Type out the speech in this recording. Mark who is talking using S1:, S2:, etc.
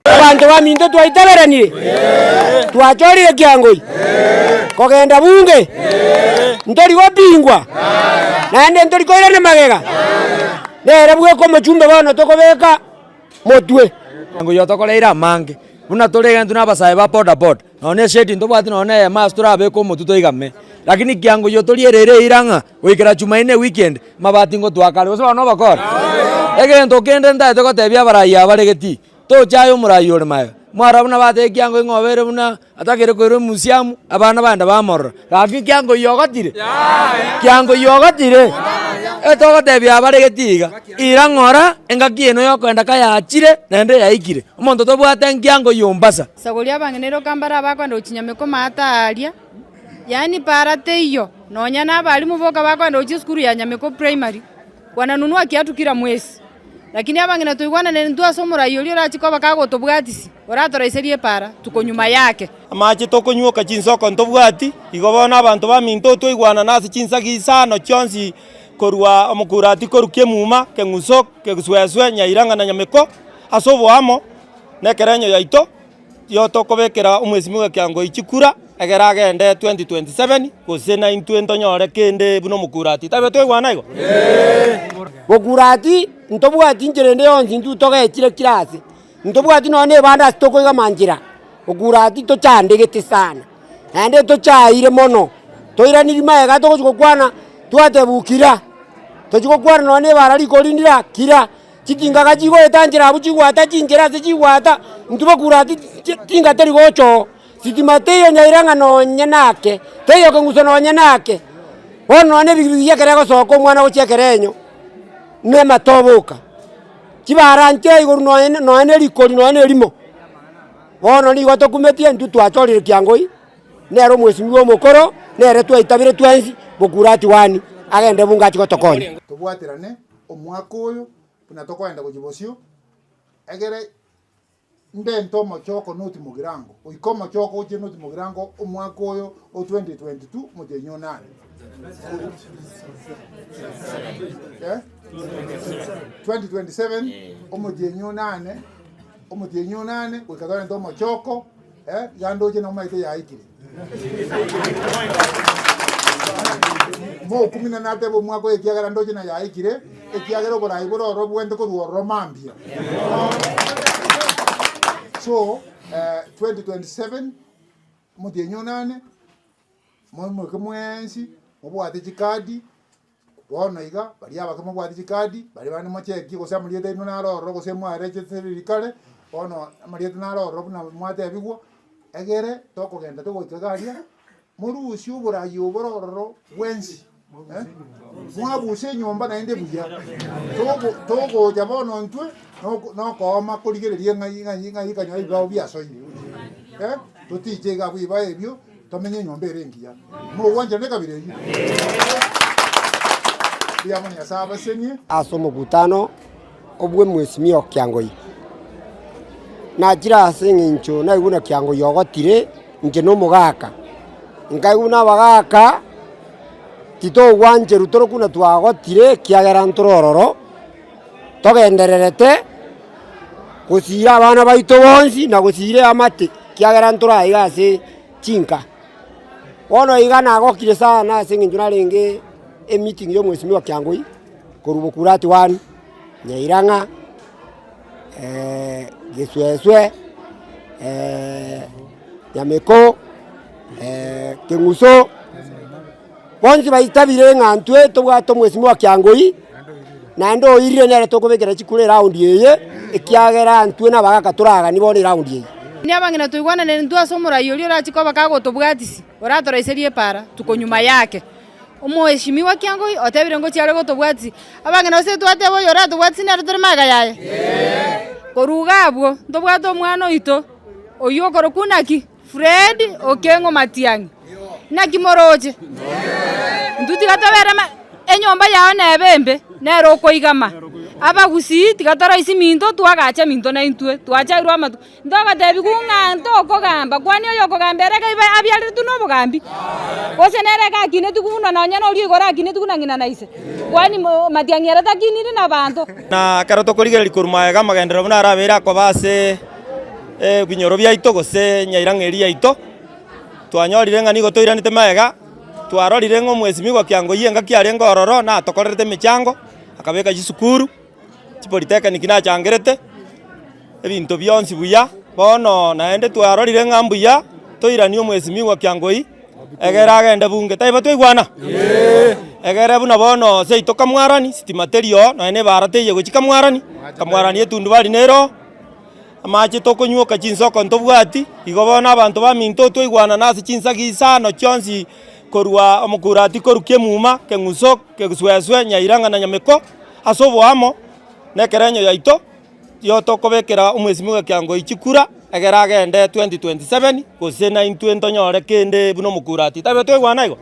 S1: Abantu baminto twaitaberanire twachorire Kiangoi kogenda bunge ntori gopingwa naende ntori koirane magega nere bweko mochumbe bono tokobeka motwe
S2: Kiangoi yotokoreira mange buna toregentu nabasae ba boda boda none shedi ntobwati none master abeko motuto igame lakini Kiangoi yotorierere iranga oikera Jumaine weekend mabati ngo twakare oso no bakora egento kende ndaite gotebia baraya baregeti to chayo murayo mayo mwara buna bate Kiangoi ngobere buna atakere koiro museum abana banda bamorra lakini Kiangoi yogotire Kiangoi yogotire eto gotebia baregetiga irangora engakieno yokwenda kayachire nende yaikire omonto tobwate Kiangoi yombasa
S3: sagoria bangenero kambara bakwenda uchinyameko mataria yani parate iyo nonya nabalimu boka bakwenda uchi skuru ya Nyameko primary wananunua kiatu kila mwezi lakini abangena tuigwana nendu asomora yoli rachiko bakagotobwatisi oratoraiserie para tuko nyuma yake
S4: amache tokonyuka chinsoko ntobwati igobona abantu baminto toigwana nasi chinsagi sano chonsi korwa omukurati korukie muma keng'uso kegusweswe nyairanga na Nyameko asobo amo nekerenyo yaito yotokobekera omwesimi wa Kiangoi chikura egera agende 2027 gose 920 nyore kende buno mukurati tabe toigwana igo
S1: mukurati ntobwati njerende yonsi ntutogechire kirasi ntobwati none banda stokoiga manjira mukurati tochandegete sana naende tochaire mono toiraniri maega togokwana twatebukira tochigokwana none barari korindira kira chikingaga chigo etanjira buchigwata chinjira se chigwata ntubakurati tinga teri gocho sitima teyo nyairanga nonye nake teyo kenguso nonye nake bono ne bigiye kerego soko mwana gochekerenyo ne matoboka chibaranje iguru nonye likori nonye limo bono ni gotokumetie ntu twachorire Kiangoi nero mwesimi wo mokoro nere twaitabire twensi bukurati wani agende bunga chigotokonye
S5: tobwaterane omwaka oyo buna tokwenda kujibosio egere ndento mochoko noti mugirango oikoma choko uche noti mugirango omwaka oyo o 2022 mujenyo nane 2027 omujenyo nane wikatore ndo mochoko gando uche na umaite yaikire mo kumina nate bo mwako ekiagara ndoche na yaikire ekiagero borai bororo bwende ko ruoro mambia so 2027 mudenyo nane mo kemwensi mobwate chikadi bono iga bari aba kemobwate chikadi bari bane mocheki go samliete no naroro go semware cheserikale bono mariete naroro buna mwate bigwo egere tokogenda togoikagaria morusio burayo bororo wensi mwabuse nyomba naende buya togo jabono ntwe no koma kurigereria ngai kanyo ibao biaso tutichega bwiba ebyo tomenye nyomba erengia mo wanje ne kabire yi biamoni asaba senie
S1: asomo butano obwe mwesimi Kiangoi na jira singincho na iguna Kiangoi yogotire nje no mugaka ngaiguna bagaka tito wanje rutoro kuna twagotire kiagera ntorororo togendererete gusira abana baito bonsi na gusire amate kiagera ntora igase chinka ono igana agokire sana singinjuna renge meeting yo mwesimi wa Kiangoi korubukurati wani nyairanga gesweswe Nyameko keng'uso bonsi baitabire ng'antwe tobwato mwesimi wa Kiangoi naende oirire nere tokobekera chikure round yeye ekiagera antwe na bagaka turaga ni bone round yeye
S3: ni abangena tuigwana nendu asomora yoli rachiko bakagotobwatisi oratoraiserie para tuko nyuma yake omwesimi wa Kiangoi otebire ngo chiare gotobwatisi abangena ose twatebo yora tobwatisi nere tore maga yaye korugabwo tobwato omwana oito oyo korokunaki Fred Okengo Matiang'i naki moroche nduti gatabere enyomba yao nebembe nero koigama abagusi tigatara isi minto twagacha minto na intwe twachairwo amatu ndogatebi kung'anto okogamba kwani oyo okogambere kaiba abiaretu nobogambi gose nere gakine tukuna nonya norio igora akine tukuna ng'ina na ise kwani matiang'era takinire na banto
S4: na kero tokorigereria korumaega magendero buna arabere akobase binyoro biaito gose nyairang'eri yaito twanyorire ng'ani igo toiranete maega twarorire ng'o mwesimigwa Kiang'oi enga kiaria ngororo na tokorerete emichango akabeka chisukuru chipolitekiniki nachangerete ebinto bionsi buya bono naende twarorire ng'a mbuya toirania omwesimigwa Kiang'oi egere agende bunge taiba twaigwana egere buna bono seito kamwarani sitima terio naende ebara teiyo gochi kamwarani etundu bari nero amache tokonywoka chinsoko ntobwati igo bono abanto baminto twaigwana nase chinsagi isano chionsi korwa omokurati korukia emuma keng'uso kegisweswe nyairang'a na nyameko ase oboamo na ekerenyo yaito yo tokobekera omwesimigwa Kiang'oi chikura egere agende 2027 gose na intwe ntonyore kende buna omokurati taiba twaigwana igo